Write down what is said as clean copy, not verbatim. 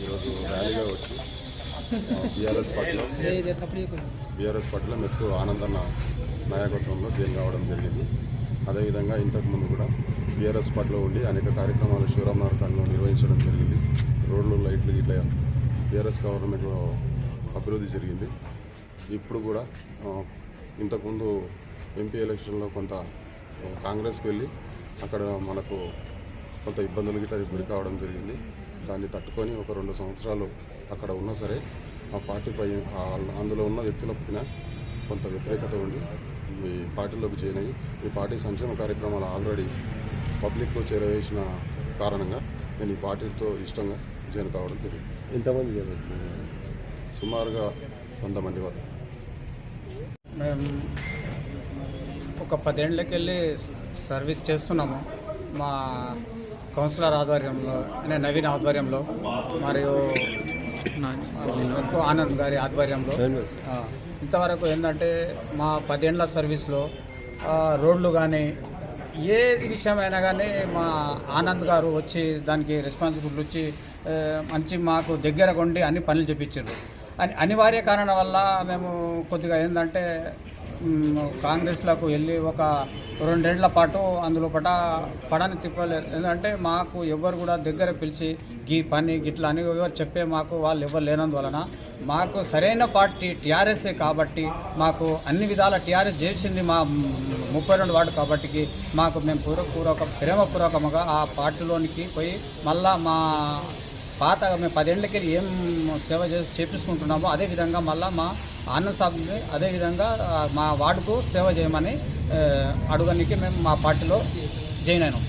ఈరోజు ర్యాలీగా వచ్చి బీఆర్ఎస్ పార్టీలో మెట్టు ఆనందన్న నాయకత్వంలో గెయిన్ కావడం జరిగింది. అదేవిధంగా ఇంతకుముందు కూడా బీఆర్ఎస్ పార్టీలో ఉండి అనేక కార్యక్రమాలు శివరామనగరంలో నిర్వహించడం జరిగింది. రోడ్లు, లైట్లు ఇట్లా బీఆర్ఎస్ గవర్నమెంట్లో అభివృద్ధి జరిగింది. ఇప్పుడు కూడా ఇంతకుముందు ఎంపీ ఎలక్షన్లో కొంత కాంగ్రెస్కి వెళ్ళి అక్కడ మనకు కొంత ఇబ్బందులు గిట్లా గురి కావడం జరిగింది. దాన్ని తట్టుకొని ఒక 2 సంవత్సరాలు అక్కడ ఉన్నా సరే ఆ పార్టీపై అందులో ఉన్న వ్యక్తులపైన కొంత వ్యతిరేకత ఉండి ఈ పార్టీలోకి జాయిన్ అయ్యి ఈ పార్టీ సంక్షేమ కార్యక్రమాలు ఆల్రెడీ పబ్లిక్లో చేరవేసిన కారణంగా నేను ఈ పార్టీతో ఇష్టంగా జాయిన్ కావడం జరిగింది. ఎంతమంది? సుమారుగా 100 మంది వరకు. మేము ఒక 10 ఏళ్ళకి వెళ్ళి సర్వీస్ చేస్తున్నాము. మా కౌన్సిలర్ ఆధ్వర్యంలో, నవీన్ ఆధ్వర్యంలో, మరియు ఆనంద్ గారి ఆధ్వర్యంలో. ఇంతవరకు ఏంటంటే మా 10 ఏళ్ళ సర్వీస్లో రోడ్లు కానీ ఏది విషయమైనా కానీ మా ఆనంద్ గారు వచ్చి దానికి రెస్పాన్సిబిలిటీ వచ్చి మంచి మాకు దగ్గర కొండి అన్ని పనులు చేపించారు. అనివార్య కారణం వల్ల మేము కొద్దిగా ఏంటంటే కాంగ్రెస్లకు వెళ్ళి ఒక 2 ఏళ్ల పాటు అందులో పడని తిప్పలేదు. ఎందుకంటే మాకు ఎవరు కూడా దగ్గర పిలిచి గీ పని గిట్లా అని ఎవరు చెప్పే మాకు వాళ్ళు ఎవరు లేనందువలన మాకు సరైన పార్టీ టీఆర్ఎస్ఏ కాబట్టి మాకు అన్ని విధాల టీఆర్ఎస్ చేసింది మా 32 వార్డు కాబట్టి మాకు మేము ప్రేమపూర్వకంగా ఆ పార్టీలోనికి పోయి మళ్ళా మా పాత మేము 10 ఏళ్ళకి ఏం సేవ చేపించుకుంటున్నామో అదేవిధంగా మళ్ళీ మా ఆనంద్ సాబ్ని అదేవిధంగా మా వార్డుకు సేవ చేయమని అడగడానికి మేము మా పార్టీలో జాయిన్ అయినాం.